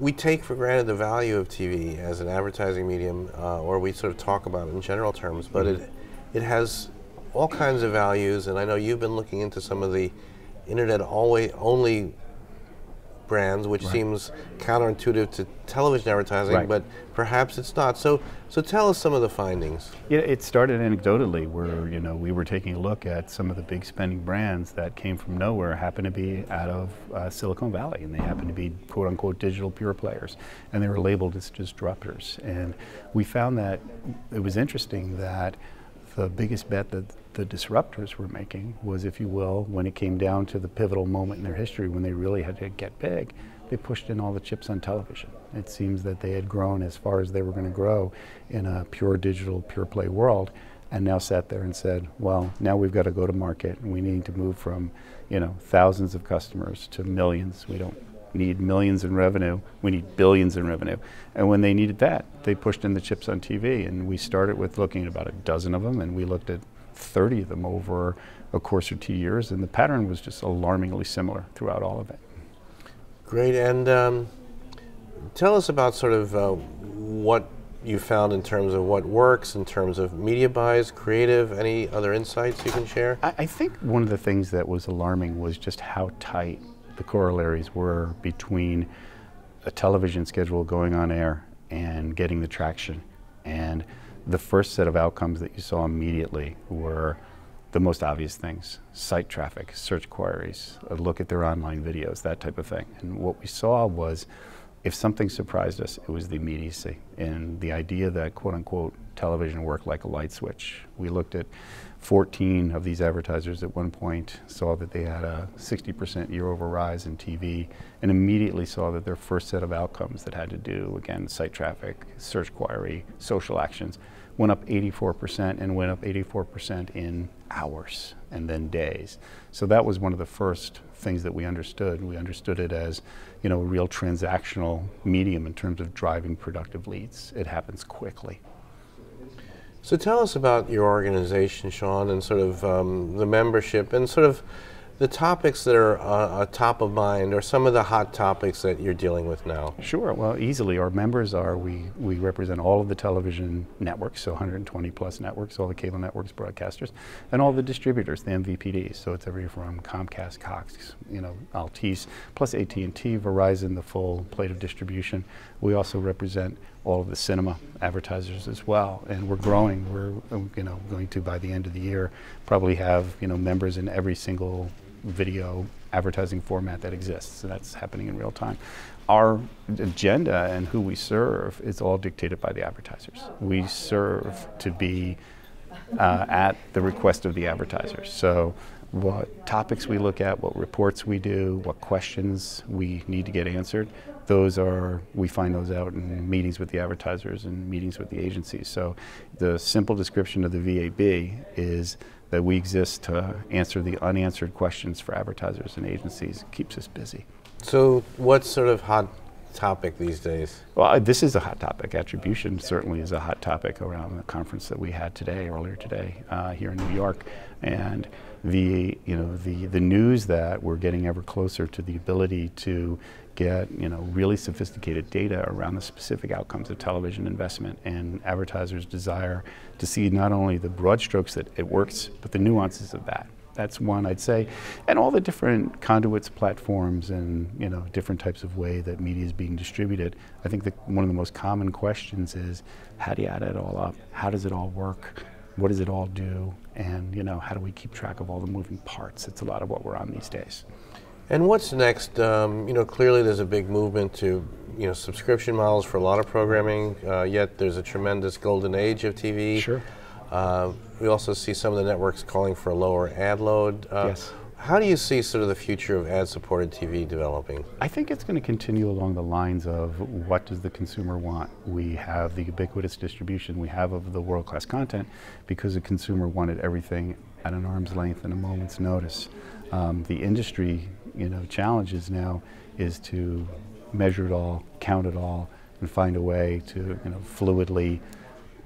we take for granted the value of TV as an advertising medium, or we sort of talk about it in general terms, but it has all kinds of values, and I know you've been looking into some of the internet only brands, which seems counterintuitive to television advertising, but perhaps it's not. So tell us some of the findings. Yeah, it started anecdotally where, you know, we were taking a look at some of the big spending brands that came from nowhere, happened to be out of Silicon Valley, and they happened to be quote unquote digital pure players, and they were labeled as disruptors. And we found that it was interesting that the biggest bet that the disruptors were making was, if you will, when it came down to the pivotal moment in their history when they really had to get big, they pushed in all the chips on television. It seems that they had grown as far as they were going to grow in a pure digital, pure play world, and now sat there and said, well, now we've got to go to market, and we need to move from, you know, thousands of customers to millions. We don't need millions in revenue, we need billions in revenue. And when they needed that, they pushed in the chips on TV, and we started with looking at about a dozen of them, and we looked at 30 of them over a course of 2 years, and the pattern was just alarmingly similar throughout all of it. Great, and tell us about sort of what you found in terms of what works, in terms of media buys, creative, any other insights you can share? I think one of the things that was alarming was just how tight the corollaries were between a television schedule going on air and getting the traction. And the first set of outcomes that you saw immediately were the most obvious things: site traffic, search queries, a look at their online videos, that type of thing. And what we saw was, if something surprised us, it was the immediacy and the idea that quote unquote television worked like a light switch. We looked at 14 of these advertisers at one point, saw that they had a 60% year-over rise in TV, and immediately saw that their first set of outcomes that had to do, again, site traffic, search query, social actions, went up 84%, and went up 84% in hours and then days. So that was one of the first things that we understood. We understood it as, you know, a real transactional medium in terms of driving productive leads. It happens quickly. So tell us about your organization, Sean, and sort of the membership and sort of the topics that are top of mind, or some of the hot topics that you're dealing with now. Sure, well, easily. Our members are, we represent all of the television networks, so 120 plus networks, all the cable networks, broadcasters, and all the distributors, the MVPDs. So it's everything from Comcast, Cox, you know, Altice, plus AT&T, Verizon, the full plate of distribution. We also represent all of the cinema advertisers as well, and we're growing. We're, you know, going to, by the end of the year, probably have, you know, members in every single video advertising format that exists. So that's happening in real time. Our agenda and who we serve is all dictated by the advertisers. We serve to be at the request of the advertisers. So what topics we look at, what reports we do, what questions we need to get answered, those are, we find those out in meetings with the advertisers and meetings with the agencies. So the simple description of the VAB is that we exist to answer the unanswered questions for advertisers and agencies. It keeps us busy. So what's sort of hot topic these days? Well, this is a hot topic. Attribution certainly is a hot topic around the conference that we had today, earlier today, here in New York. And the news that we're getting ever closer to the ability to get, you know, really sophisticated data around the specific outcomes of television investment, and advertisers' desire to see not only the broad strokes that it works, but the nuances of that. That's one, I'd say. And all the different conduits, platforms, and, you know, different types of way that media is being distributed. I think that one of the most common questions is, how do you add it all up? How does it all work? What does it all do? And, you know, how do we keep track of all the moving parts? It's a lot of what we're on these days. And what's next? You know, clearly there's a big movement to, you know, subscription models for a lot of programming, yet there's a tremendous golden age of TV. Sure. We also see some of the networks calling for a lower ad load. Yes. How do you see sort of the future of ad-supported TV developing? I think it's going to continue along the lines of, what does the consumer want? We have the ubiquitous distribution we have of the world-class content because the consumer wanted everything at an arm's length and a moment's notice. The industry, you know, challenges now is to measure it all, count it all, and find a way to, you know, fluidly,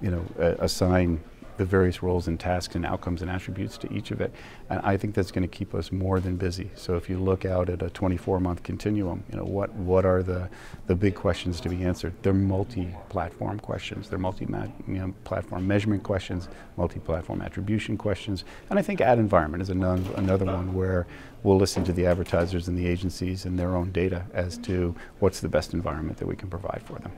you know, assign the various roles and tasks and outcomes and attributes to each of it. And I think that's going to keep us more than busy. So if you look out at a 24-month continuum, what are the big questions to be answered? They're multi-platform questions. They're multi-platform measurement questions, multi-platform attribution questions. And I think ad environment is another one where we'll listen to the advertisers and the agencies and their own data as to what's the best environment that we can provide for them.